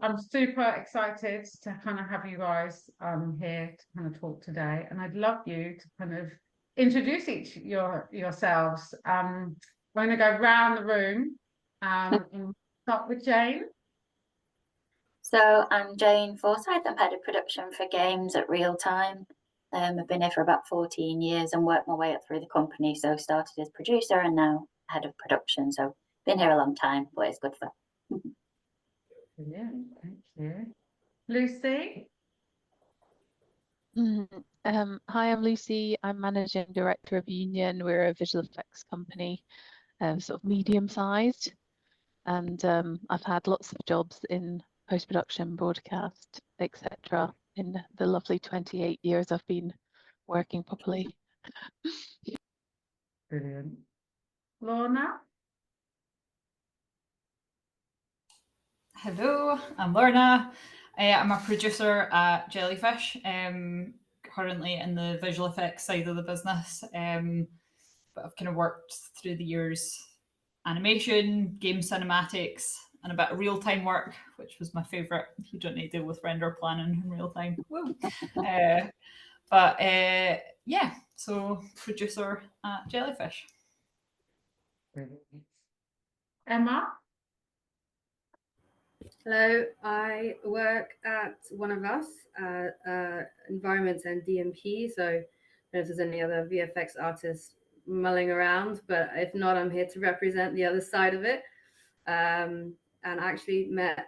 I'm super excited to kind of have you guys here to kind of talk today, and I'd love you to kind of introduce yourselves. We're going to go round the room and start with Jane. So I'm Jane Forsyth. I'm head of production for games at Real Time. I've been here for about 14 years and worked my way up through the company. So started as producer and now head of production. So been here a long time, but it's good fun. Brilliant, thank you. Lucy? Hi, I'm Lucy. I'm Managing Director of Union. We're a visual effects company, sort of medium-sized. And I've had lots of jobs in post-production, broadcast, etc. in the lovely 28 years I've been working properly. Brilliant. Lorna? Hello, I'm Lorna. I'm a producer at Jellyfish, currently in the visual effects side of the business, but I've kind of worked through the years animation, game cinematics, and a bit of real-time work, which was my favourite. You don't need to deal with render planning in real time. Woo! Yeah, so producer at Jellyfish. Brilliant. Emma? Hello, I work at One of Us, Environments and DMP. So I don't know if there's any other VFX artists mulling around, but if not, I'm here to represent the other side of it. And I actually met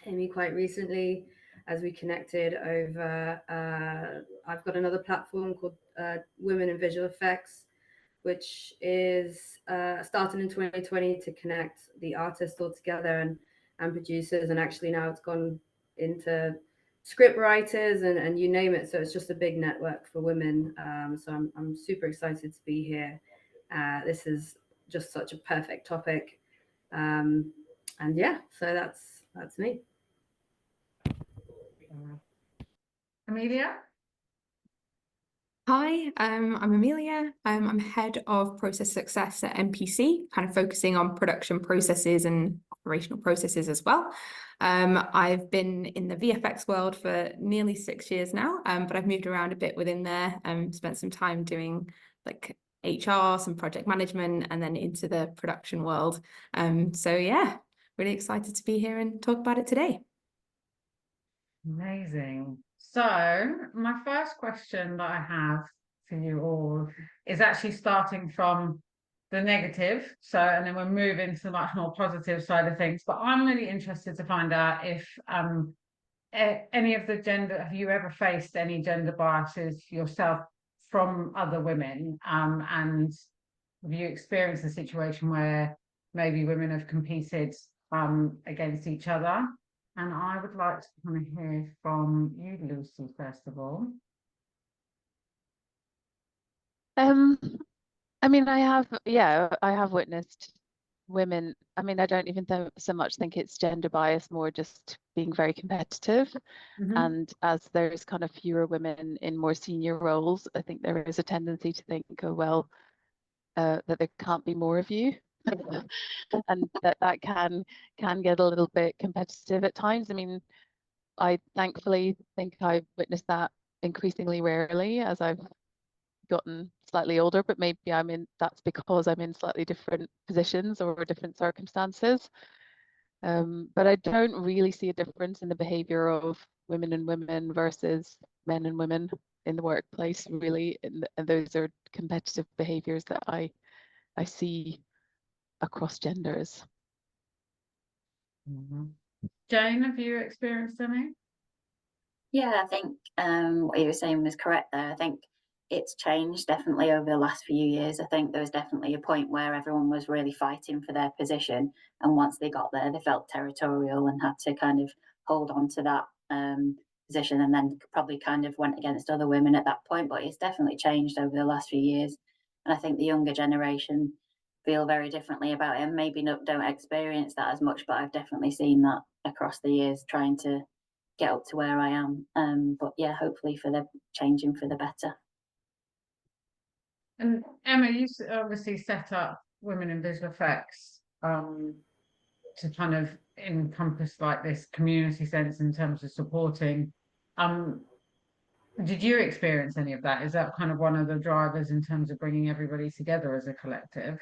Amy quite recently as we connected over, I've got another platform called Women in Visual Effects, which is started in 2020 to connect the artists all together and producers. And actually now it's gone into script writers and you name it. So it's just a big network for women. So I'm super excited to be here. This is just such a perfect topic. And yeah, so that's me. Amelia? Hi, I'm Amelia. I'm head of process success at MPC, kind of focusing on production processes and operational processes as well. I've been in the VFX world for nearly 6 years now, but I've moved around a bit within there, spent some time doing like HR, some project management, and then into the production world. So yeah, really excited to be here and talk about it today. Amazing. So my first question that I have for you all is actually starting from the negative. So, and then we'll move into the much more positive side of things. But I'm really interested to find out if any of the gender, have you ever faced any gender biases yourself from other women? And have you experienced a situation where maybe women have competed against each other? And I would like to kind of hear from you, Lucy, first of all. I mean, I have witnessed women. I mean, I don't even so much think it's gender bias, more just being very competitive. And as there's kind of fewer women in more senior roles, I think there is a tendency to think, oh, well, that there can't be more of you. And that can get a little bit competitive at times. I mean, I thankfully think I've witnessed that increasingly rarely as I've gotten slightly older, but maybe that's because I'm in slightly different positions or different circumstances. But I don't really see a difference in the behavior of women and women versus men and women in the workplace, really. And those are competitive behaviors that I see across genders. Jane, have you experienced any? Yeah, I think what you were saying was correct there. I think it's changed definitely over the last few years. I think there was definitely a point where everyone was really fighting for their position. And once they got there, they felt territorial and had to kind of hold on to that position, and then probably kind of went against other women at that point. But it's definitely changed over the last few years. And I think the younger generation feel very differently about it and maybe don't experience that as much, but I've definitely seen that across the years trying to get up to where I am. But yeah, hopefully for the changing for the better. And Emma, you obviously set up Women in Visual Effects to kind of encompass like this community sense in terms of supporting. Did you experience any of that? Is that kind of one of the drivers in terms of bringing everybody together as a collective?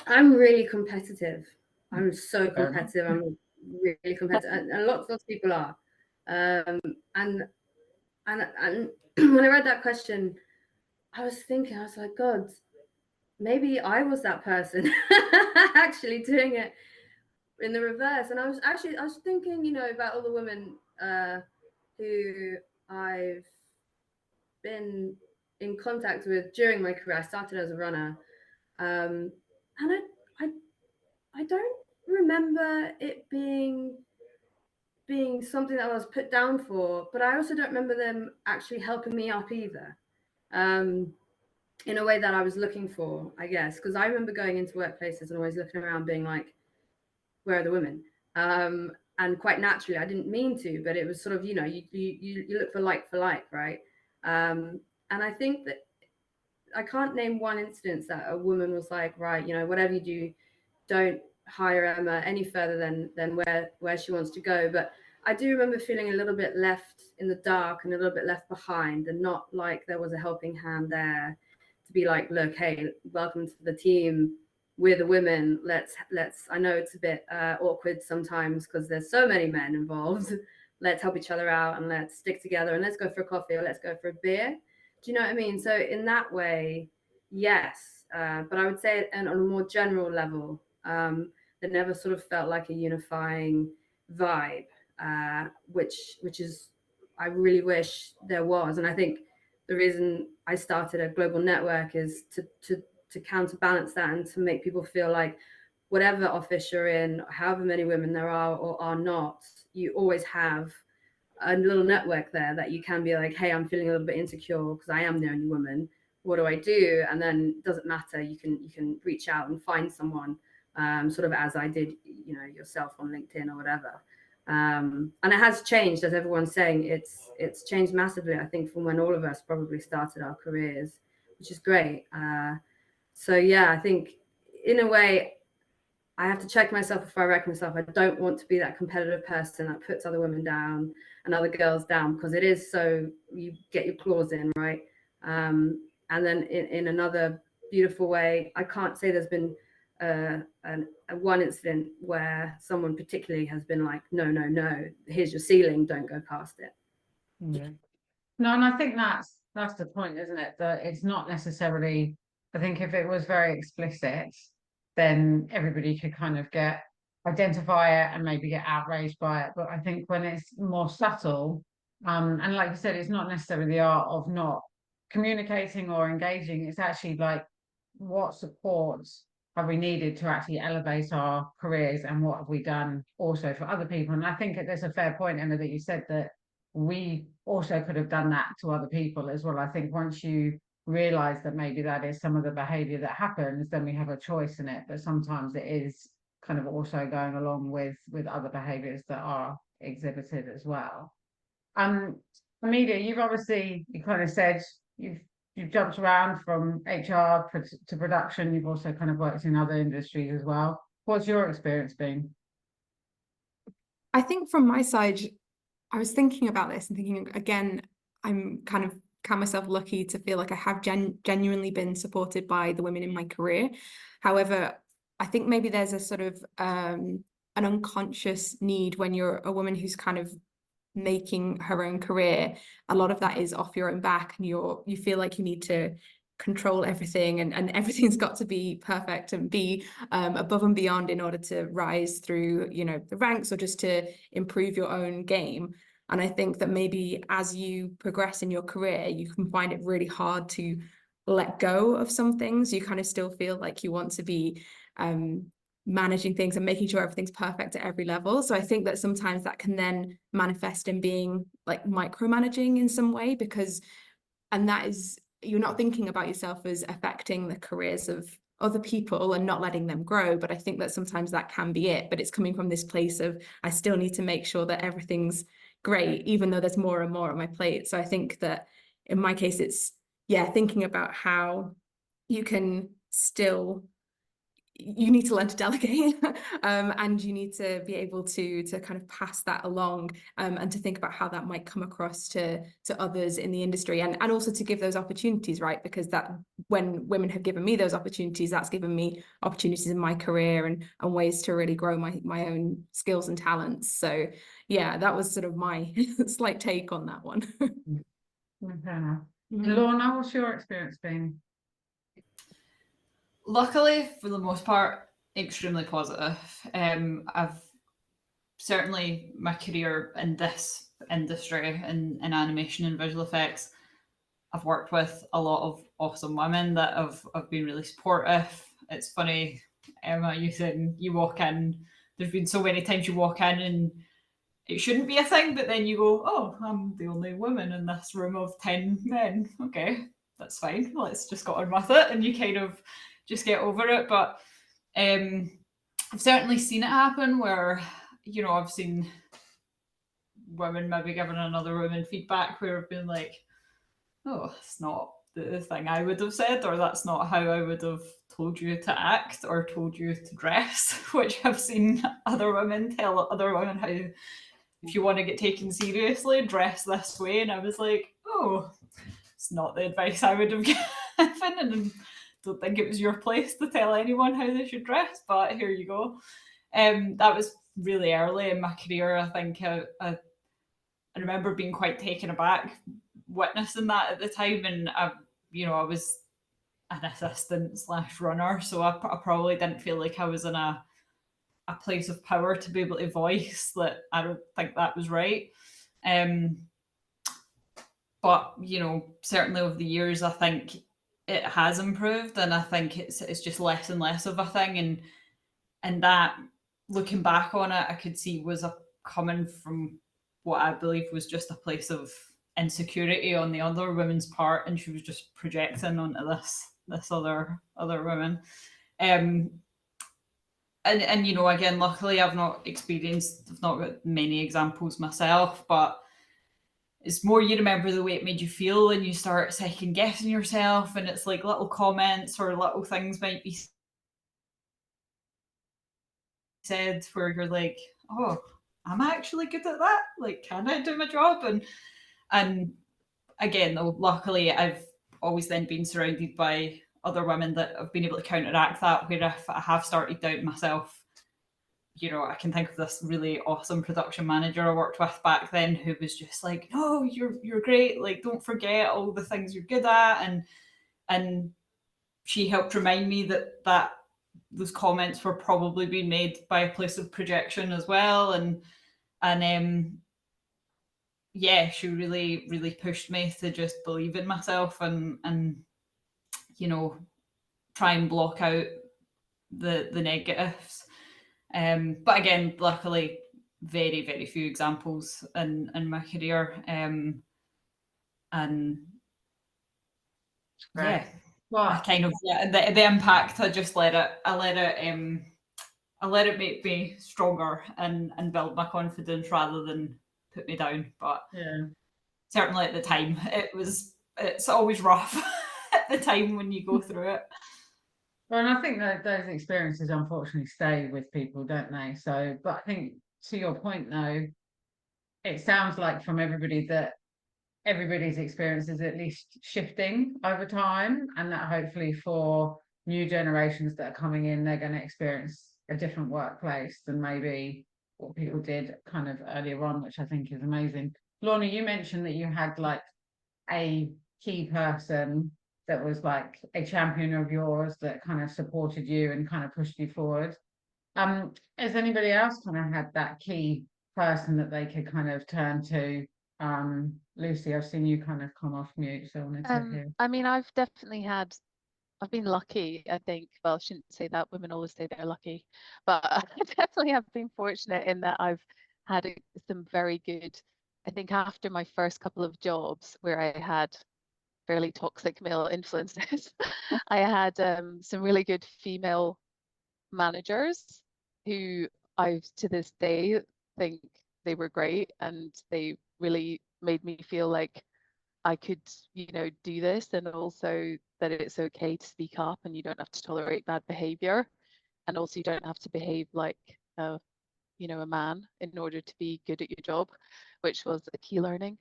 I'm really competitive. I'm so competitive. I'm really competitive, and lots of people are. And when I read that question, I was thinking, I was like, God, maybe I was that person actually doing it in the reverse. And I was thinking, you know, about all the women who I've been in contact with during my career. I started as a runner, and I don't remember it being something that I was put down for, but I also don't remember them actually helping me up either, in a way that I was looking for, I guess, because I remember going into workplaces and always looking around being like, where are the women? And quite naturally, I didn't mean to, but it was sort of, you know, you look for like, right? And I think that I can't name one instance that a woman was like, right, you know, whatever you do, don't hire Emma any further than where she wants to go. But I do remember feeling a little bit left in the dark and a little bit left behind, and not like there was a helping hand there to be like, look, hey, welcome to the team. We're the women. Let's. I know it's a bit awkward sometimes because there's so many men involved. Let's help each other out and let's stick together and let's go for a coffee or let's go for a beer. Do you know what I mean? So in that way, yes. But I would say, and on a more general level, that never sort of felt like a unifying vibe, which is, I really wish there was. And I think the reason I started a global network is to counterbalance that and to make people feel like whatever office you're in, however many women there are or are not, you always have a little network there that you can be like, hey, I'm feeling a little bit insecure because I am the only woman. What do I do? And then it doesn't matter. You can reach out and find someone, sort of as I did, you know, yourself on LinkedIn or whatever. And it has changed, as everyone's saying. It's changed massively, I think, from when all of us probably started our careers, which is great. So yeah, I think in a way, I have to check myself before I wreck myself. I don't want to be that competitive person that puts other women down and other girls down, because it is so, you get your claws in, right? And then in another beautiful way, I can't say there's been a one incident where someone particularly has been like, no, here's your ceiling, don't go past it. Yeah. No, and I think that's the point, isn't it? That it's not necessarily, I think if it was very explicit, then everybody could kind of identify it and maybe get outraged by it. But I think when it's more subtle, and like you said, it's not necessarily the art of not communicating or engaging. It's actually like, what supports have we needed to actually elevate our careers, and what have we done also for other people? And I think there's a fair point, Emma, that you said that we also could have done that to other people as well. I think once you realize that maybe that is some of the behavior that happens, then we have a choice in it. But sometimes it is kind of also going along with other behaviors that are exhibited as well. Amelia, you've obviously, you kind of said you've jumped around from HR to production. You've also kind of worked in other industries as well. What's your experience been? I think from my side, I was thinking about this and thinking, again, I'm kind of count myself lucky to feel like I have genuinely been supported by the women in my career. However, I think maybe there's a sort of an unconscious need when you're a woman who's kind of making her own career. A lot of that is off your own back, and you feel like you need to control everything, and everything's got to be perfect and be above and beyond in order to rise through, you know, the ranks, or just to improve your own game. And I think that maybe as you progress in your career, you can find it really hard to let go of some things. You kind of still feel like you want to be managing things and making sure everything's perfect at every level. So I think that sometimes that can then manifest in being like micromanaging in some way, and that is, you're not thinking about yourself as affecting the careers of other people and not letting them grow. But I think that sometimes that can be it, but it's coming from this place of, I still need to make sure that everything's great, even though there's more and more on my plate. So I think that in my case, it's, yeah, thinking about how you can still, you need to learn to delegate, and you need to be able to kind of pass that along, and to think about how that might come across to others in the industry, and also to give those opportunities, right? Because that, when women have given me those opportunities, that's given me opportunities in my career and ways to really grow my own skills and talents. So yeah, that was sort of my slight take on that one. Okay. Lorna, what's your experience been? Luckily, for the most part, extremely positive. I've certainly, my career in this industry, in animation and visual effects, I've worked with a lot of awesome women that have been really supportive. It's funny, Emma, you said you walk in, there's been so many times you walk in and it shouldn't be a thing, but then you go, oh, I'm the only woman in this room of 10 men. Okay, that's fine. Let's just get on with it. And you kind of just get over it. But I've certainly seen it happen where, you know, I've seen women maybe giving another woman feedback where I've been like, oh, it's not the thing I would have said, or that's not how I would have told you to act or told you to dress, which I've seen other women tell other women how, if you want to get taken seriously, dress this way. And I was like, oh, it's not the advice I would have given, and I don't think it was your place to tell anyone how they should dress, but here you go. That was really early in my career. I think I remember being quite taken aback witnessing that at the time, and I was an assistant / runner, so I probably didn't feel like I was in a place of power to be able to voice that I don't think that was right. But certainly over the years, I think it has improved, and I think it's just less and less of a thing, and that, looking back on it, I could see was coming from what I believe was just a place of insecurity on the other woman's part, and she was just projecting onto this other woman. And again, luckily I've not got many examples myself, but it's more you remember the way it made you feel, and you start second guessing yourself, and it's like little comments or little things might be said where you're like, oh, am I actually good at that? Like, can I do my job? And again, though, luckily I've always then been surrounded by other women that have been able to counteract that, where if I have started doubting myself, I can think of this really awesome production manager I worked with back then who was just like, no, you're great, like, don't forget all the things you're good at, and she helped remind me that those comments were probably being made by a place of projection as well, and yeah, she really, really pushed me to just believe in myself and try and block out the negatives. But again, luckily, very, very few examples in my career. And yeah, well, I kind of the impact. I just let it make me stronger and build my confidence rather than put me down. But yeah, certainly at the time, it's always rough at the time when you go through it. well, and I think that those experiences unfortunately stay with people, don't they? So, but I think to your point though, it sounds like from everybody that everybody's experience is at least shifting over time, and that hopefully for new generations that are coming in, they're going to experience a different workplace than maybe what people did kind of earlier on, which I think is amazing. Lorna, you mentioned that you had like a key person that was like a champion of yours that kind of supported you and kind of pushed you forward. Has anybody else kind of had that key person that they could kind of turn to? Lucy, I've seen you kind of come off mute, so I wanted to hear. I mean, I've been lucky, I think. Well, I shouldn't say that. Women always say they're lucky, but I definitely have been fortunate in that I've had some very good, I think after my first couple of jobs where I had fairly toxic male influences, I had some really good female managers who I to this day think they were great, and they really made me feel like I could, do this, and also that it's okay to speak up and you don't have to tolerate bad behavior. and also you don't have to behave like a man in order to be good at your job, which was a key learning.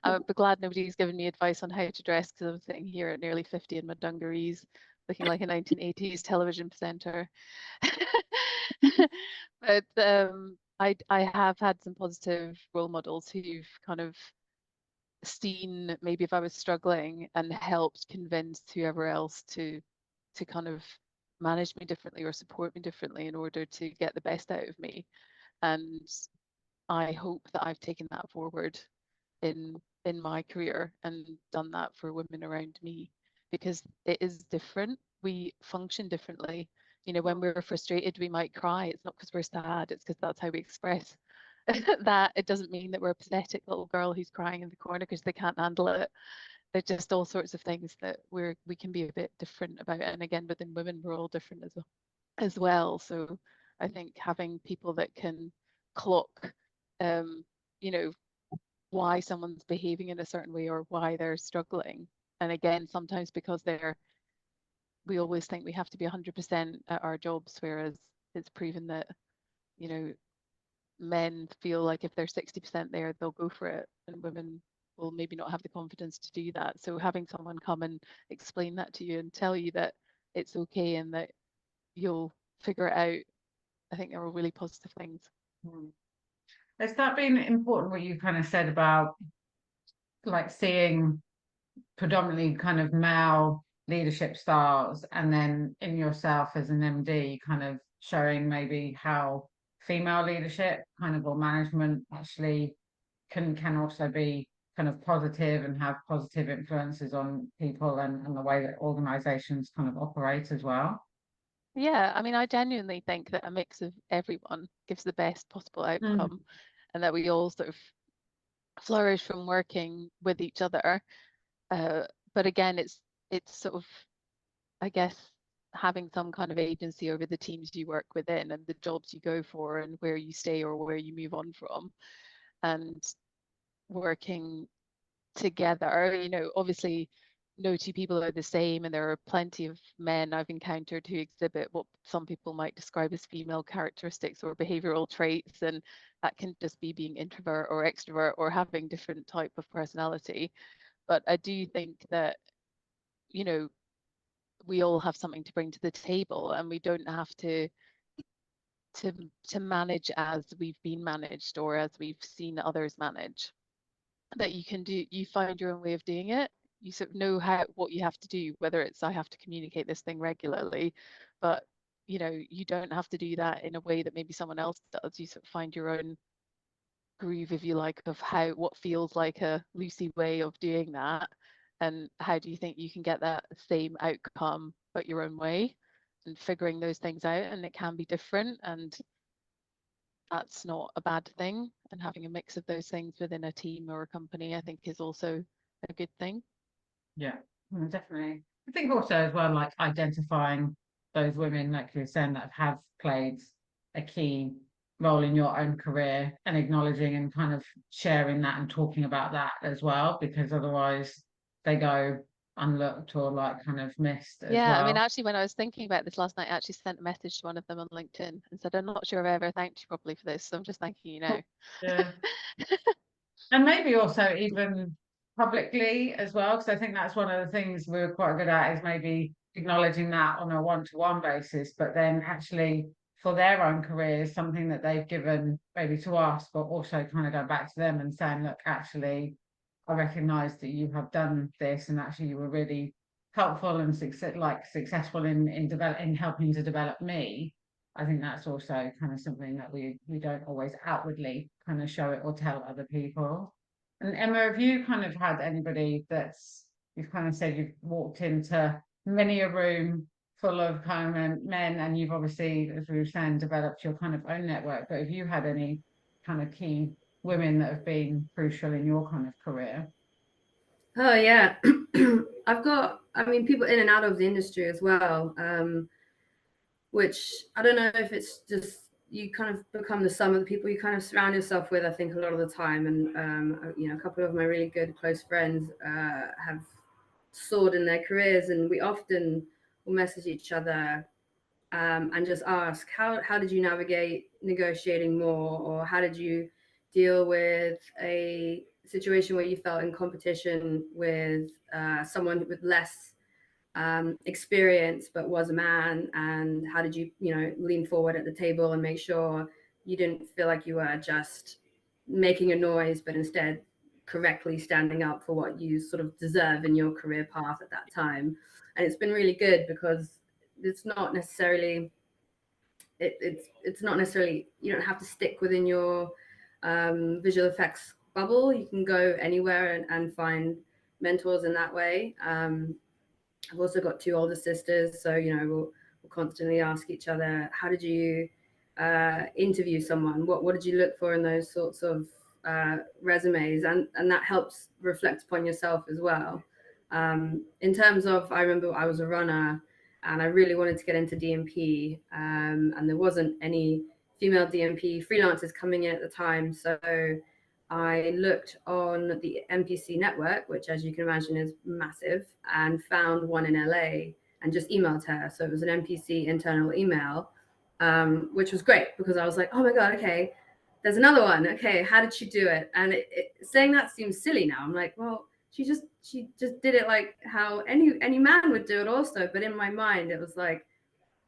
I'm glad nobody's given me advice on how to dress, because I'm sitting here at nearly 50 in my dungarees, looking like a 1980s television presenter. But I have had some positive role models who've kind of seen maybe if I was struggling and helped convince whoever else to kind of manage me differently or support me differently in order to get the best out of me. And I hope that I've taken that forward in my career and done that for women around me, because it is different. We function differently. When we're frustrated, we might cry. It's not because we're sad, it's because that's how we express that. It doesn't mean that we're a pathetic little girl who's crying in the corner because they can't handle it. There's just all sorts of things that we can be a bit different about. And again, within women, we're all different as well. So I think having people that can clock why someone's behaving in a certain way or why they're struggling. And again, sometimes because we always think we have to be 100% at our jobs, whereas it's proven that men feel like if they're 60% there, they'll go for it, and women will maybe not have the confidence to do that. So having someone come and explain that to you and tell you that it's okay and that you'll figure it out, I think are all really positive things. Has that been important, what you kind of said about like seeing predominantly kind of male leadership styles, and then in yourself as an MD kind of showing maybe how female leadership kind of or management actually can also be kind of positive and have positive influences on people and the way that organizations kind of operate as well? Yeah, I mean, I genuinely think that a mix of everyone gives the best possible outcome, and that we all sort of flourish from working with each other. But again, it's sort of, I guess, having some kind of agency over the teams you work within and the jobs you go for and where you stay or where you move on from, and working together. Obviously no two people are the same, and there are plenty of men I've encountered who exhibit what some people might describe as female characteristics or behavioral traits, and that can just be being introvert or extrovert or having different type of personality. But I do think that we all have something to bring to the table, and we don't have to manage as we've been managed or as we've seen others manage. That you find your own way of doing it. You sort of know what you have to do, whether it's I have to communicate this thing regularly, but you don't have to do that in a way that maybe someone else does. You sort of find your own groove, if you like, of what feels like a Lucy way of doing that, and how do you think you can get that same outcome but your own way, and figuring those things out. And it can be different, and that's not a bad thing. And having a mix of those things within a team or a company, I think, is also a good thing. Yeah, definitely. I think also as well, like identifying those women, like you were saying, that have played a key role in your own career, and acknowledging and kind of sharing that and talking about that as well, because otherwise they go unlooked or like kind of missed as well. I mean, actually, when I was thinking about this last night, I actually sent a message to one of them on LinkedIn and said, I'm not sure I've ever thanked you properly for this, so I'm just thanking you now. Yeah. And maybe also even publicly as well, because I think that's one of the things we're quite good at, is maybe acknowledging that on a one-to-one basis, but then actually for their own careers, something that they've given maybe to us, but also kind of go back to them and saying, look, actually, I recognise that you have done this, and actually you were really helpful and successful in helping to develop me. I think that's also kind of something that we don't always outwardly kind of show it or tell other people. And Emma, have you kind of had anybody you've kind of said you've walked into many a room full of kind of men, and you've obviously, as we were saying, developed your kind of own network, but have you had any kind of key women that have been crucial in your kind of career? Oh yeah. I've got, I mean, people in and out of the industry as well, which I don't know if it's just you kind of become the sum of the people you kind of surround yourself with, I think, a lot of the time. And a couple of my really good close friends have soared in their careers, and we often will message each other and just ask, how did you navigate negotiating more, or how did you deal with a situation where you felt in competition with someone with less experience but was a man, and how did you lean forward at the table and make sure you didn't feel like you were just making a noise, but instead correctly standing up for what you sort of deserve in your career path at that time. And it's been really good because it's not necessarily it's not necessarily, you don't have to stick within your visual effects bubble. You can go anywhere and find mentors in that way. I've also got two older sisters, so we'll constantly ask each other, how did you interview someone? What did you look for in those sorts of resumes? And that helps reflect upon yourself as well. In terms of, I remember I was a runner and I really wanted to get into DMP, and there wasn't any female DMP freelancers coming in at the time, so I looked on the NPC network, which, as you can imagine, is massive, and found one in LA and just emailed her. So it was an NPC internal email, which was great because I was like, oh my God, okay, there's another one. Okay, how did she do it? And saying that seems silly now. I'm like, well, she just did it like how any man would do it also. But in my mind, it was like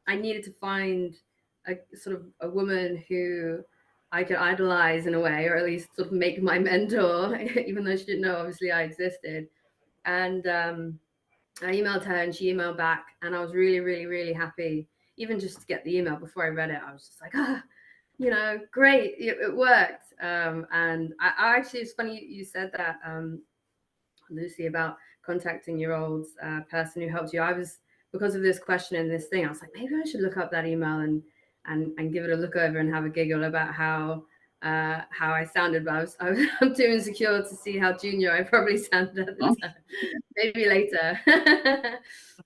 I needed to find a sort of a woman who I could idolize in a way, or at least sort of make my mentor, even though she didn't know obviously I existed. And I emailed her and she emailed back, and I was really, really, really happy. Even just to get the email before I read it, I was just like, great, it worked. And I actually, it's funny you said that, Lucy, about contacting your old person who helped you. I was, because of this question and this thing, I was like, maybe I should look up that email and give it a look over and have a giggle about how I sounded. But I'm too insecure to see how junior I probably sounded at the time. Maybe later.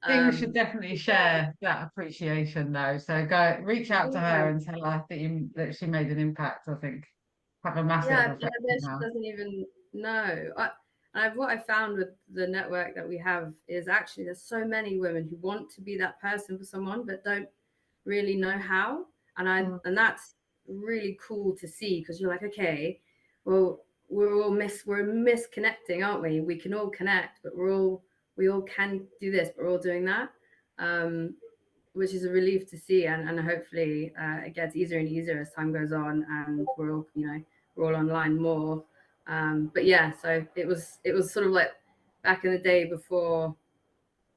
I think we should definitely share that appreciation though. So go reach out to her and tell her that she made an impact. I think have a massive effect. Yeah, she doesn't even know. What I found with the network that we have is actually there's so many women who want to be that person for someone but don't really know how, and that's really cool to see, because you're like, okay, well, we're misconnecting, aren't we? We can all connect, but we all can do this, but we're all doing that, which is a relief to see, and hopefully it gets easier and easier as time goes on, and we're all online more. But yeah, so it was sort of like back in the day before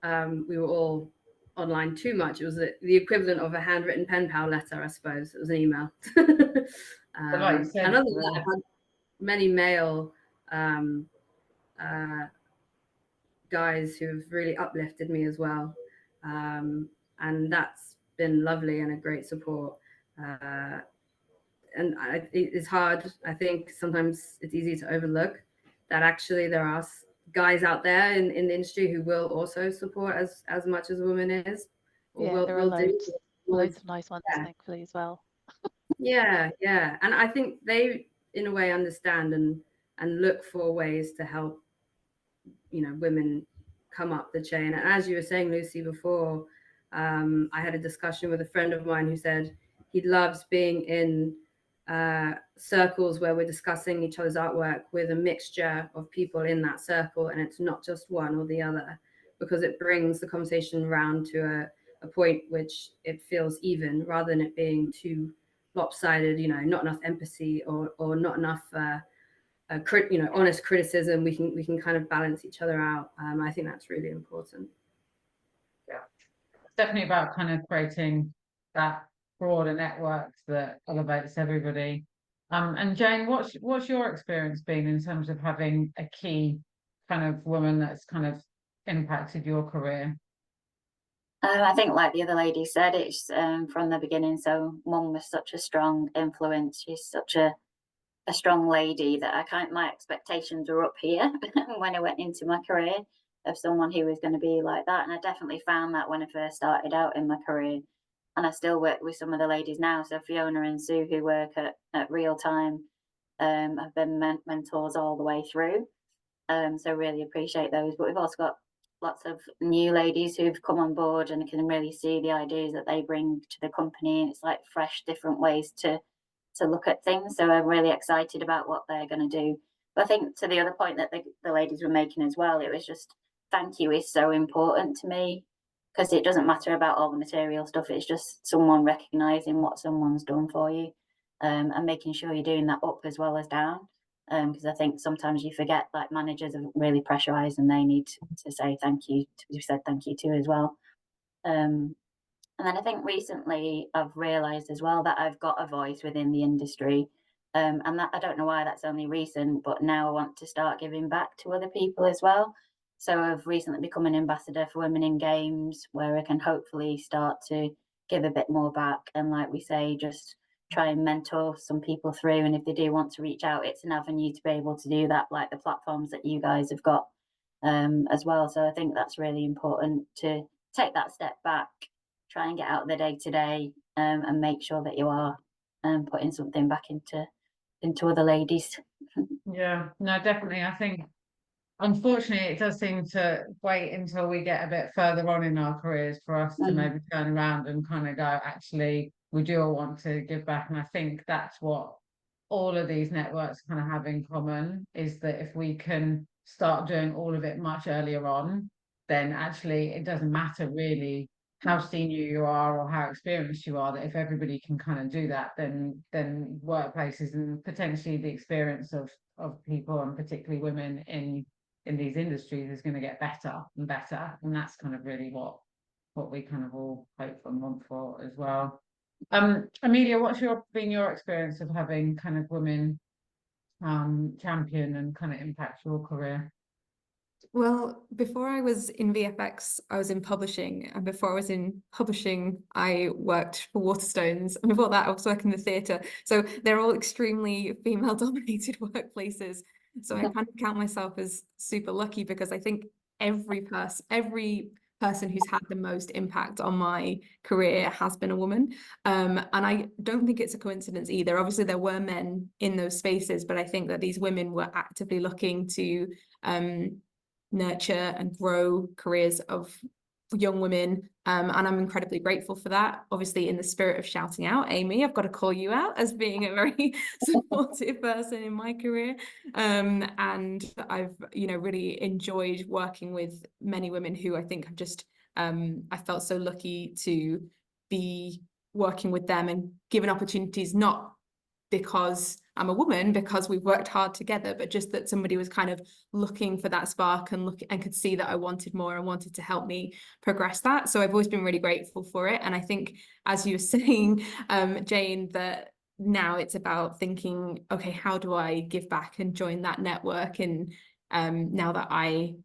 we were all online too much. It was the equivalent of a handwritten pen pal letter, I suppose. It was an email. And other than that, I've had many male guys who have really uplifted me as well, and that's been lovely and a great support. And it's hard. I think sometimes it's easy to overlook that actually there are guys out there in the industry who will also support as much as a woman is. Or there are loads of nice ones, thankfully, as well. Yeah. And I think they, in a way, understand and look for ways to help, women come up the chain. And as you were saying, Lucy, before, I had a discussion with a friend of mine who said he loves being in circles where we're discussing each other's artwork with a mixture of people in that circle, and it's not just one or the other, because it brings the conversation around to a point which it feels even, rather than it being too lopsided, not enough empathy or not enough honest criticism. We can kind of balance each other out. I think that's really important. Yeah, it's definitely about kind of creating that broader network that elevates everybody. And Jane, what's your experience been in terms of having a key kind of woman that's kind of impacted your career? I think, like the other lady said, it's from the beginning. So Mum was such a strong influence. She's such a strong lady that my expectations were up here when I went into my career, of someone who was going to be like that. And I definitely found that when I first started out in my career. And I still work with some of the ladies now. So Fiona and Sue, who work at Real Time, have been mentors all the way through. So really appreciate those. But we've also got lots of new ladies who've come on board and can really see the ideas that they bring to the company, and it's like fresh, different ways to look at things. So I'm really excited about what they're going to do. But I think to the other point that the ladies were making as well, it was just thank you is so important to me, because it doesn't matter about all the material stuff. It's just someone recognizing what someone's done for you, and making sure you're doing that up as well as down. Because I think sometimes you forget, like, managers are really pressurized and they need to say thank you, to be said thank you to as well. And then I think recently I've realized as well that I've got a voice within the industry. And that, I don't know why that's only recent, but now I want to start giving back to other people as well. So I've recently become an ambassador for Women in Games, where I can hopefully start to give a bit more back. And like we say, just try and mentor some people through. And if they do want to reach out, it's an avenue to be able to do that, like the platforms that you guys have got as well. So I think that's really important, to take that step back, try and get out of the day to day, and make sure that you are putting something back into other ladies. Yeah, no, definitely. I think unfortunately it does seem to wait until we get a bit further on in our careers for us to maybe turn around and kind of go, actually, we do all want to give back. And I think that's what all of these networks kind of have in common, is that if we can start doing all of it much earlier on, then actually it doesn't matter really how senior you are or how experienced you are, that if everybody can kind of do that, then workplaces and potentially the experience of people, and particularly women in these industries, is going to get better and better. And that's kind of really what we kind of all hope and want for as well. Amelia, what's been your experience of having kind of women champion and kind of impact your career? Well, before I was in VFX, I was in publishing, and before I was in publishing, I worked for Waterstones, and before that I was working in the theatre. So they're all extremely female-dominated workplaces. So I kind of count myself as super lucky, because I think every person who's had the most impact on my career has been a woman. And I don't think it's a coincidence either. Obviously, there were men in those spaces, but I think that these women were actively looking to nurture and grow careers of young women, and I'm incredibly grateful for that. Obviously, in the spirit of shouting out, Amy, I've got to call you out as being a very supportive person in my career, and I've really enjoyed working with many women who I think have just I felt so lucky to be working with them and given opportunities, not because I'm a woman, because we've worked hard together, but just that somebody was kind of looking for that spark and could see that I wanted more and wanted to help me progress that. So I've always been really grateful for it. And I think, as you were saying, Jane, that now it's about thinking, okay, how do I give back and join that network? And now that I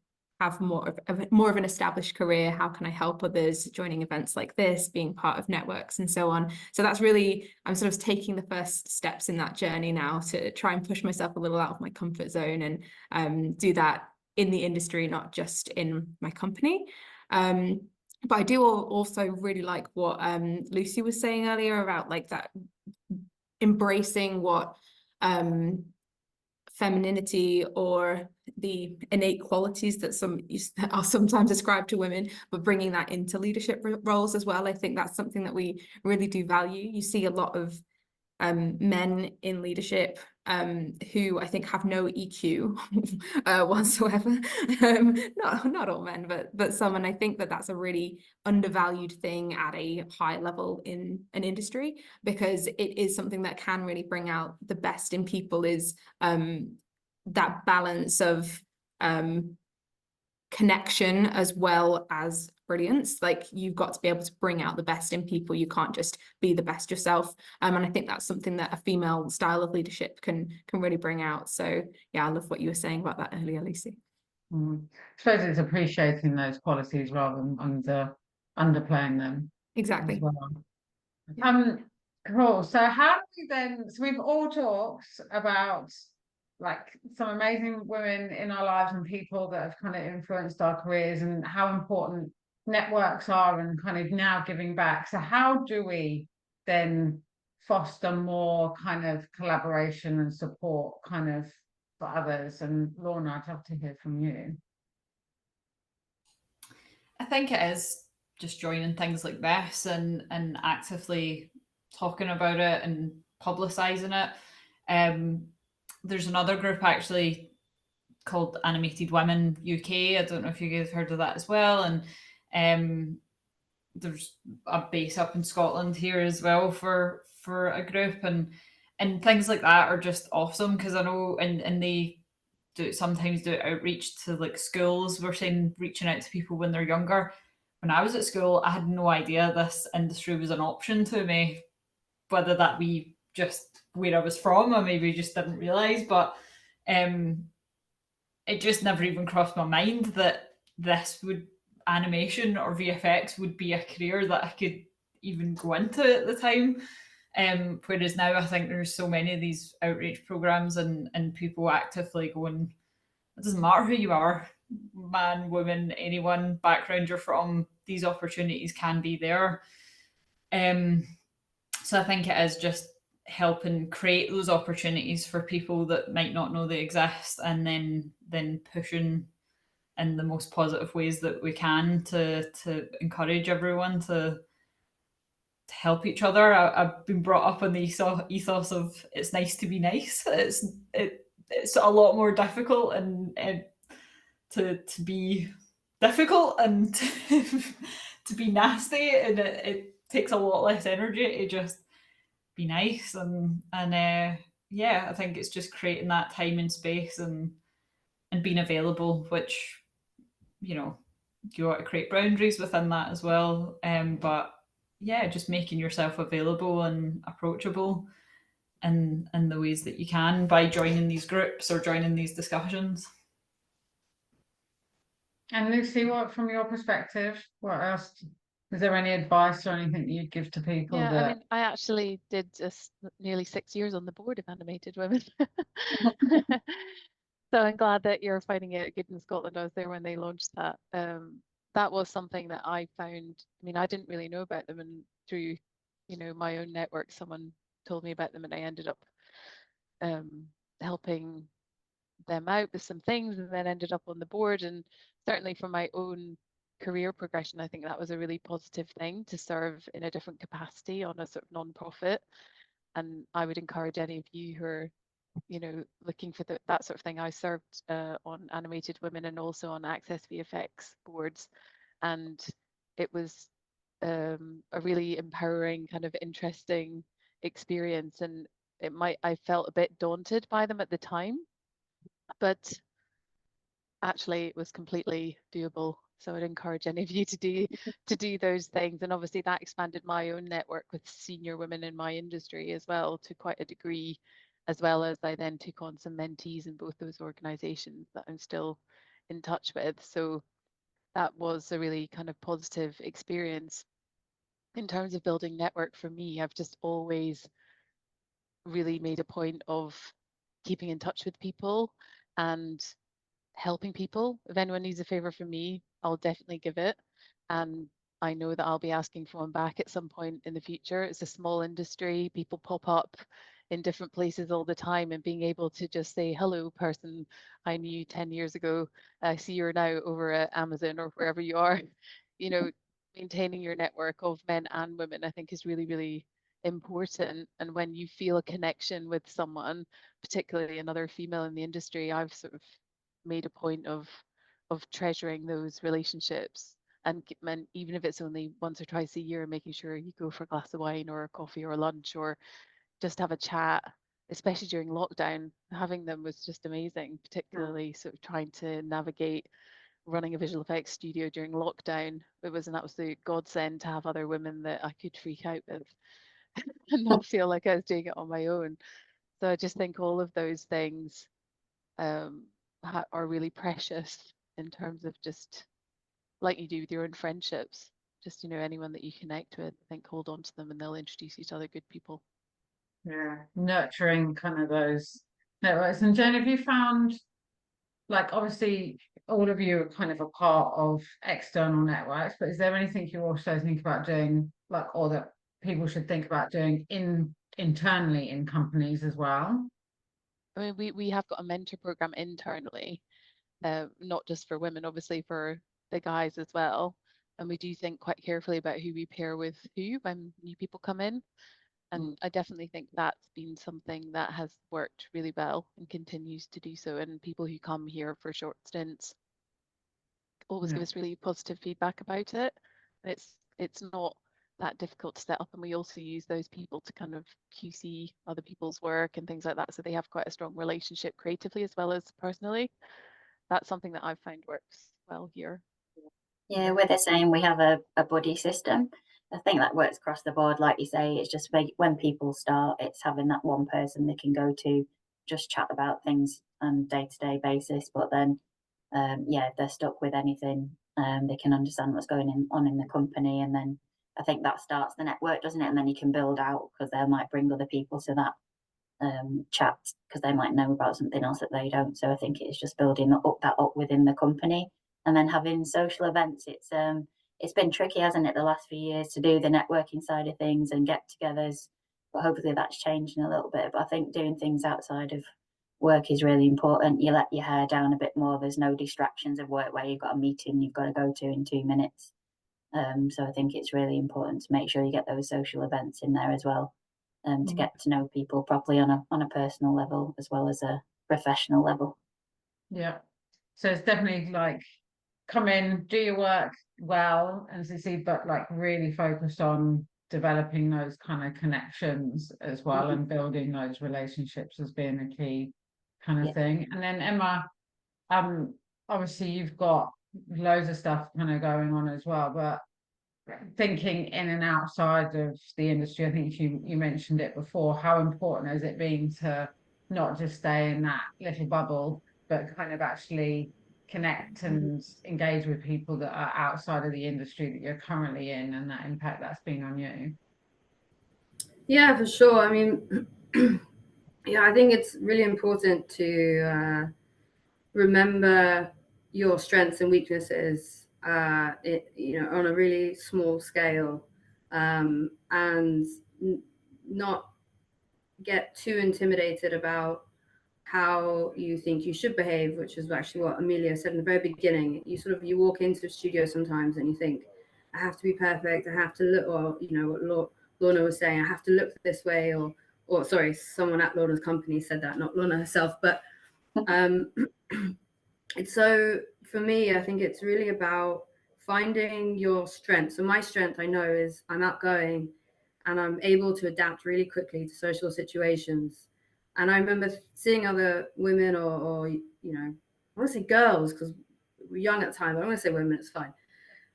have more of an established career, how can I help others, joining events like this, being part of networks and so on. So that's really, I'm sort of taking the first steps in that journey now to try and push myself a little out of my comfort zone and do that in the industry, not just in my company. But I do also really like what Lucy was saying earlier about like that embracing what femininity or the innate qualities that are sometimes ascribed to women, but bringing that into leadership roles as well. I think that's something that we really do value. You see a lot of men in leadership who I think have no EQ whatsoever. Not all men, but some. And I think that that's a really undervalued thing at a high level in an industry, because it is something that can really bring out the best in people, is that balance of connection as well as brilliance. Like, you've got to be able to bring out the best in people. You can't just be the best yourself. And I think that's something that a female style of leadership can really bring out. So yeah, I love what you were saying about that earlier, Lucy. I suppose it's appreciating those qualities rather than underplaying them. Exactly. As well. Cool. So how do we then, so we've all talked about like some amazing women in our lives and people that have kind of influenced our careers, and how important networks are, and kind of now giving back. So how do we then foster more kind of collaboration and support kind of for others? And Lorna, I'd love to hear from you. I think it is just joining things like this and actively talking about it and publicising it. There's another group actually called Animated Women UK. I don't know if you guys have heard of that as well. And there's a base up in Scotland here as well for a group, and things like that are just awesome because I know and they sometimes do outreach to like schools. We're saying reaching out to people when they're younger. When I was at school, I had no idea this industry was an option to me, whether that be just where I was from or maybe just didn't realise, but it just never even crossed my mind that this would animation or VFX would be a career that I could even go into at the time. Whereas now I think there's so many of these outreach programs and people actively going, it doesn't matter who you are, man, woman, anyone, background you're from, these opportunities can be there. So I think it is just helping create those opportunities for people that might not know they exist, and then pushing in the most positive ways that we can to encourage everyone to help each other. I've been brought up on the ethos of it's nice to be nice. It's a lot more difficult and to be difficult and to be nasty, and it takes a lot less energy to just be nice and yeah, I think it's just creating that time and space and being available, which you know you want to create boundaries within that as well. But yeah, just making yourself available and approachable in the ways that you can by joining these groups or joining these discussions. And Lucy, what from your perspective, what else? Is there any advice or anything you'd give to people Yeah, that? I mean, I actually did just nearly 6 years on the board of Animated Women. So I'm glad that you're finding it good in Scotland. I was there when they launched that. That was something that I found. I mean, I didn't really know about them, and through, my own network, someone told me about them, and I ended up helping them out with some things, and then ended up on the board. And certainly for my own career progression, I think that was a really positive thing to serve in a different capacity on a sort of non-profit. And I would encourage any of you who are looking for that sort of thing. I served on Animated Women and also on Access VFX boards, and it was a really empowering, kind of interesting experience. And I felt a bit daunted by them at the time, but actually it was completely doable. So I'd encourage any of you to do those things. And obviously that expanded my own network with senior women in my industry as well to quite a degree, as well as I then took on some mentees in both those organizations that I'm still in touch with. So that was a really kind of positive experience. In terms of building network for me, I've just always really made a point of keeping in touch with people and helping people. If anyone needs a favor from me, I'll definitely give it. And I know that I'll be asking for one back at some point in the future. It's a small industry, people pop up in different places all the time, and being able to just say, hello, person I knew 10 years ago, I see you're now over at Amazon or wherever you are, maintaining your network of men and women, I think is really, really important. And when you feel a connection with someone, particularly another female in the industry, I've sort of made a point of treasuring those relationships, and even if it's only once or twice a year, making sure you go for a glass of wine or a coffee or a lunch or just have a chat, especially during lockdown. Having them was just amazing, particularly sort of trying to navigate running a visual effects studio during lockdown. It was an absolute godsend to have other women that I could freak out with and not feel like I was doing it on my own. So I just think all of those things are really precious in terms of just like you do with your own friendships. Just, anyone that you connect with, I think hold on to them and they'll introduce you to other good people. Yeah, nurturing kind of those networks. And Jen, have you found, like, obviously all of you are kind of a part of external networks, but is there anything you also think about doing, like, or that people should think about doing internally in companies as well? I mean, we have got a mentor program internally, not just for women, obviously for the guys as well. and we do think quite carefully about who we pair with who when new people come in. And I definitely think that's been something that has worked really well and continues to do so. And people who come here for short stints always give us really positive feedback about it. And it's not that difficult to set up, and we also use those people to kind of QC other people's work and things like that, so they have quite a strong relationship creatively as well as personally. That's something that I've found works well here. Yeah, we're the same. We have a buddy system. I think that works across the board. Like you say, it's just when people start, it's having that one person they can go to, just chat about things on a day-to-day basis. But then, yeah, if they're stuck with anything, they can understand what's going on in the company. And then I think that starts the network, doesn't it? And then you can build out, because they might bring other people to that chat, because they might know about something else that they don't. So I think it's just building that up within the company. And then having social events, it's been tricky, hasn't it, the last few years to do the networking side of things and get-togethers, but hopefully that's changing a little bit. But I think doing things outside of work is really important. You let your hair down a bit more. There's no distractions of work where you've got a meeting you've got to go to in 2 minutes. So I think it's really important to make sure you get those social events in there as well, to get to know people properly on a personal level as well as a professional level. Yeah, so it's definitely like, come in, do your work well, and but like really focused on developing those kind of connections as well, and building those relationships as being a key kind of thing. And then Emma, obviously you've got loads of stuff kind of going on as well, but thinking in and outside of the industry, I think you mentioned it before, how important has it been to not just stay in that little bubble, but kind of actually connect and engage with people that are outside of the industry that you're currently in, and that impact that's been on you? Yeah, for sure. I mean, yeah, I think it's really important to remember your strengths and weaknesses, on a really small scale, and not get too intimidated about how you think you should behave, which is actually what Amelia said in the very beginning. You walk into a studio sometimes and you think, I have to be perfect, I have to look, or what Lorna was saying, I have to look this way, or sorry, someone at Lorna's company said that, not Lorna herself. But it's so, for me, I think it's really about finding your strength. So my strength, I know, is I'm outgoing and I'm able to adapt really quickly to social situations. And I remember seeing other women or I want to say girls, because we're young at the time, but I want to say women, it's fine.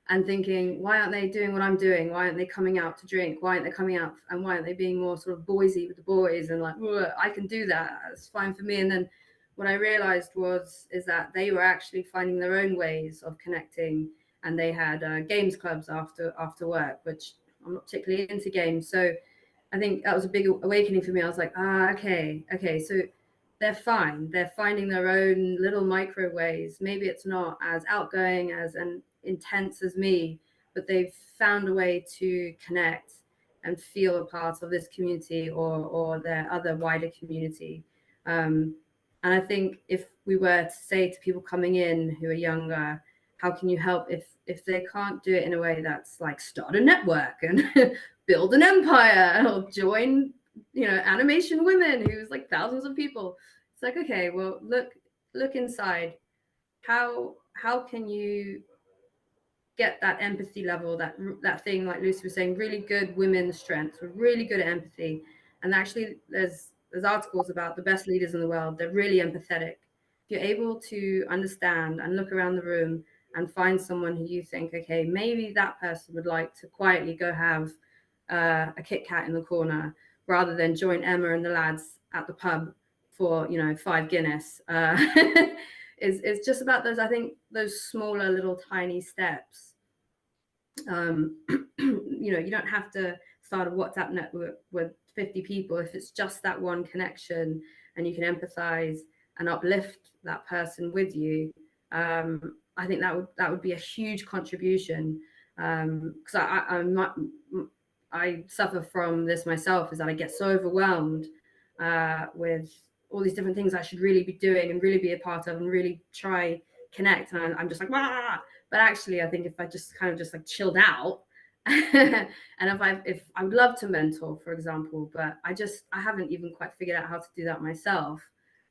And thinking, why aren't they doing what I'm doing? Why aren't they coming out to drink? Why aren't they coming out? And why aren't they being more sort of boysy with the boys? And like, I can do that. It's fine for me. And then what I realized is that they were actually finding their own ways of connecting. And they had games clubs after work, which I'm not particularly into games. So I think that was a big awakening for me. I was like, okay. So they're fine. They're finding their own little micro ways. Maybe it's not as outgoing and intense as me, but they've found a way to connect and feel a part of this community or their other wider community. And I think if we were to say to people coming in who are younger, how can you help if they can't do it in a way that's like start a network and build an empire or join, Animation Women, who's like thousands of people. It's like, okay, well, look inside. How can you get that empathy level, that thing, like Lucy was saying, really good women's strengths. We're really good at empathy. And actually there's articles about the best leaders in the world. They're really empathetic. If you're able to understand and look around the room and find someone who you think, okay, maybe that person would like to quietly go have a Kit Kat in the corner rather than join Emma and the lads at the pub for 5 Guinness. It's just about those, I think, those smaller little tiny steps. You don't have to start a WhatsApp network with 50 people. If it's just that one connection and you can empathize and uplift that person with you, I think that would be a huge contribution. Because I suffer from this myself, is that I get so overwhelmed with all these different things I should really be doing and really be a part of and really try connect. And I'm just like, Wah! But actually, I think if I just kind of just like chilled out, and if I would love to mentor, for example, but I haven't even quite figured out how to do that myself.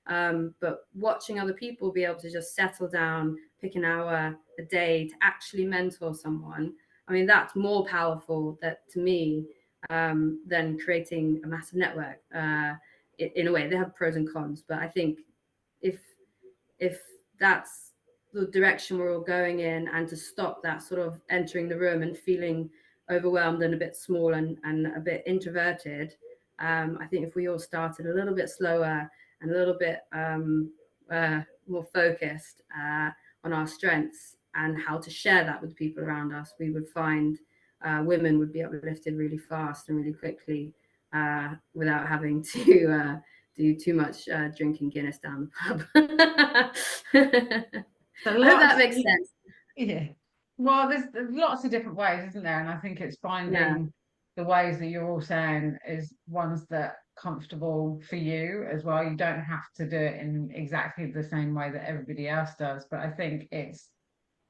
But watching other people be able to just settle down, pick an hour a day to actually mentor someone, I mean, that's more powerful to me than creating a massive network. In a way, they have pros and cons, but I think if that's the direction we're all going in, and to stop that sort of entering the room and feeling overwhelmed and a bit small and a bit introverted, I think if we all started a little bit slower and a little bit more focused on our strengths and how to share that with people around us, we would find women would be uplifted really fast and really quickly without having to do too much drinking Guinness down the pub. I hope that makes sense. Yeah. Well, there's lots of different ways, isn't there? And I think it's finding the ways that you're all saying is ones that are comfortable for you as well. You don't have to do it in exactly the same way that everybody else does. But I think it's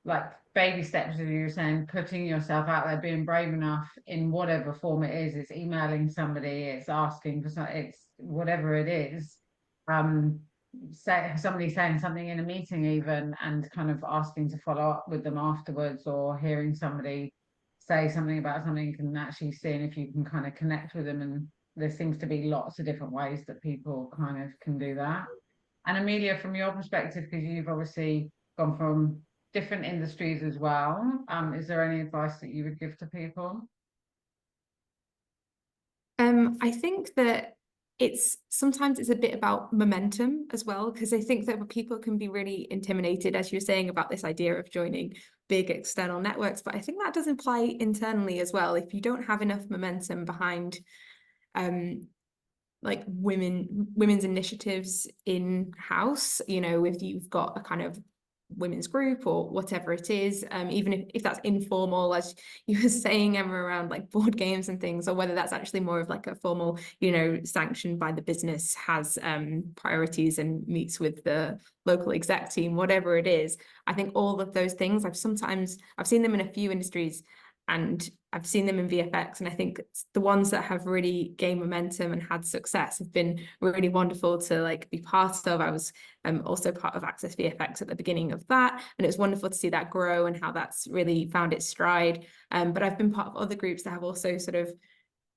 like baby steps, as you were saying, putting yourself out there, being brave enough in whatever form it is. It's emailing somebody, it's asking for something, it's whatever it is. Somebody saying something in a meeting even, and kind of asking to follow up with them afterwards, or hearing somebody say something about something, and actually seeing if you can kind of connect with them. And there seems to be lots of different ways that people kind of can do that. And Amelia, from your perspective, because you've obviously gone from different industries as well, is there any advice that you would give to people? I think that sometimes it's a bit about momentum as well, because I think that people can be really intimidated, as you were saying, about this idea of joining big external networks. But I think that does apply internally as well. If you don't have enough momentum behind like women's initiatives in-house, if you've got a kind of women's group or whatever it is, even if that's informal, as you were saying, Emma, around like board games and things, or whether that's actually more of like a formal, sanctioned by the business, has priorities and meets with the local exec team, whatever it is. I think all of those things, I've seen them in a few industries, and I've seen them in VFX, and I think the ones that have really gained momentum and had success have been really wonderful to like be part of. I was also part of Access VFX at the beginning of that, and it was wonderful to see that grow and how that's really found its stride. But I've been part of other groups that have also sort of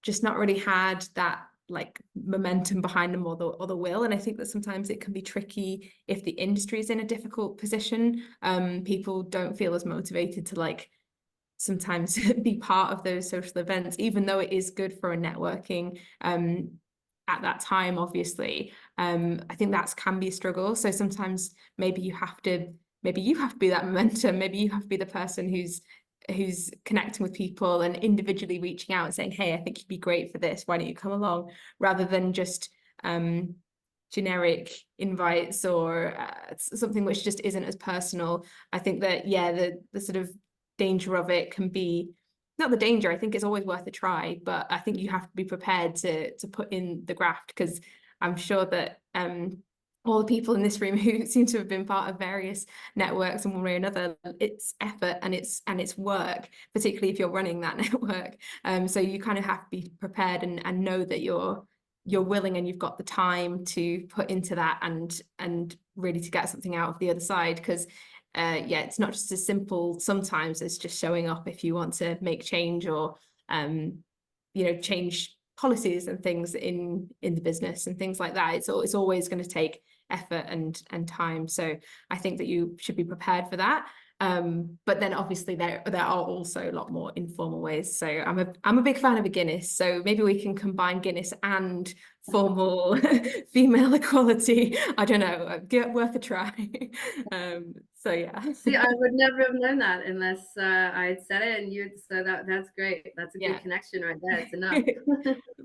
just not really had that like momentum behind them or the will. And I think that sometimes it can be tricky if the industry is in a difficult position. People don't feel as motivated to like sometimes be part of those social events, even though it is good for a networking at that time, obviously. I think that can be a struggle. So sometimes maybe you have to be that momentum. Maybe you have to be the person who's connecting with people and individually reaching out and saying, hey, I think you'd be great for this, why don't you come along, rather than just generic invites or something which just isn't as personal. I think that the sort of danger of it can be, not the danger, I think it's always worth a try, but I think you have to be prepared to put in the graft, because I'm sure that all the people in this room who seem to have been part of various networks in one way or another, it's effort and it's work, particularly if you're running that network. So you kind of have to be prepared and know that you're willing and you've got the time to put into that and really to get something out of the other side, because it's not just as simple sometimes as just showing up if you want to make change or change policies and things in the business and things like that. It's always going to take effort and time. So I think that you should be prepared for that. But then obviously there are also a lot more informal ways. So I'm a big fan of a Guinness. So maybe we can combine Guinness and formal female equality. I don't know, worth a try. So yeah. See, I would never have known that unless I had said it, and so that's great. That's a good connection right there. It's enough.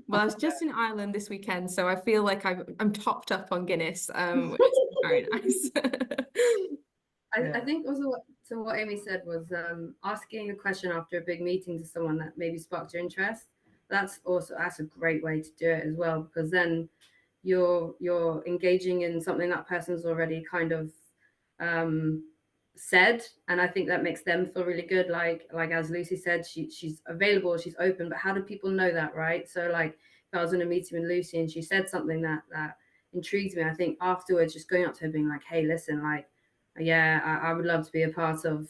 Well, I was just in Ireland this weekend, so I feel like I'm topped up on Guinness, which is very nice. I think also what Amy said was asking a question after a big meeting to someone that maybe sparked your interest. That's a great way to do it as well, because then you're engaging in something that person's already kind of said, and I think that makes them feel really good. Like as Lucy said, she's available, she's open, but how do people know that, right? So like if I was in a meeting with Lucy and she said something that intrigued me, I think afterwards just going up to her being like, hey, listen, like, yeah, I would love to be a part of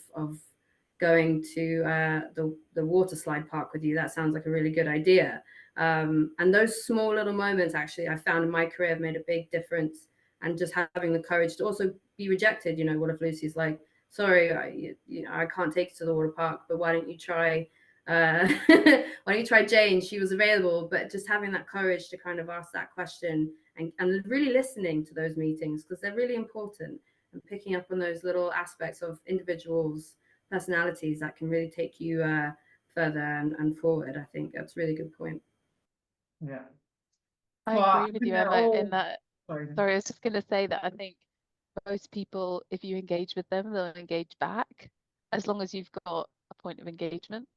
going to the water slide park with you. That sounds like a really good idea. And those small little moments, actually, I found in my career have made a big difference. And just having the courage to also be rejected. You know, what if Lucy's like, sorry, I can't take you to the water park, but why don't you try why don't you try Jane? She was available. But just having that courage to kind of ask that question and really listening to those meetings, because they're really important, and picking up on those little aspects of individuals' personalities that can really take you further and forward. I think that's a really good point. Yeah. I Well, agree with you, Emma, in that. Sorry, Sorry, I was just going to say that I think most people, if you engage with them, they'll engage back, as long as you've got a point of engagement,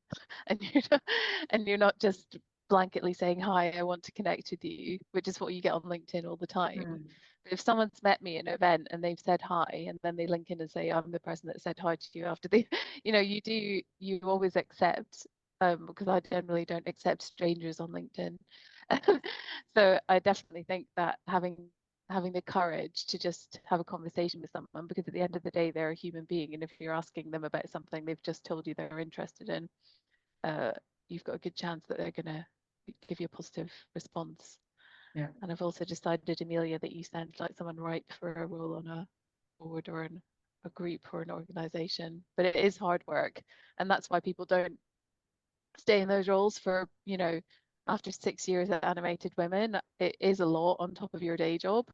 and you're not just blanketly saying, hi, I want to connect with you, which is what you get on LinkedIn all the time. But if someone's met me at an event and they've said hi, and then they link in and say, I'm the person that said hi to you after the, you always accept, because I generally don't accept strangers on LinkedIn. So I definitely think that having the courage to just have a conversation with someone, because at the end of the day, they're a human being, and if you're asking them about something they've just told you they're interested in, you've got a good chance that they're going to give you a positive response. Yeah. And I've also decided, Amelia, that you sound like someone ripe for a role on a board or in a group or an organization, but it is hard work, and that's why people don't stay in those roles for, after 6 years at Animated Women. It is a lot on top of your day job,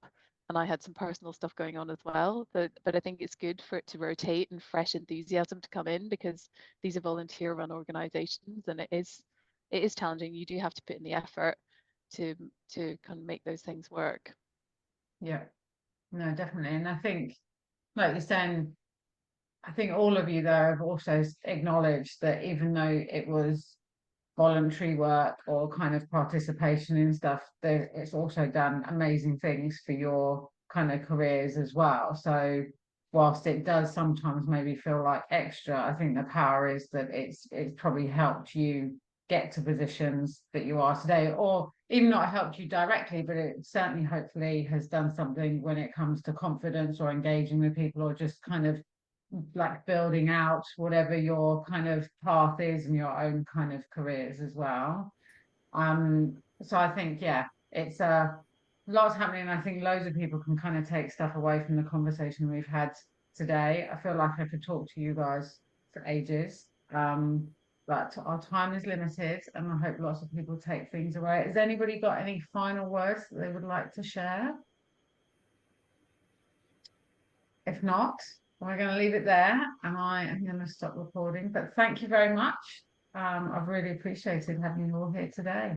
and I had some personal stuff going on as well, but I think it's good for it to rotate and fresh enthusiasm to come in, because these are volunteer run organizations, and it is challenging. You do have to put in the effort to kind of make those things work. Yeah, no, definitely. And I think, like you're saying, I think all of you there have also acknowledged that even though it was voluntary work or kind of participation in stuff, it's also done amazing things for your kind of careers as well. So whilst it does sometimes maybe feel like extra, I think the power is that it's probably helped you get to positions that you are today, or even not helped you directly, but it certainly hopefully has done something when it comes to confidence or engaging with people, or just kind of like building out whatever your kind of path is in your own kind of careers as well. So I think, yeah, it's lots happening. I think loads of people can kind of take stuff away from the conversation we've had today. I feel like I could talk to you guys for ages, but our time is limited, and I hope lots of people take things away. Has anybody got any final words that they would like to share? If not, we're going to leave it there, and I am going to stop recording. But thank you very much. I've really appreciated having you all here today.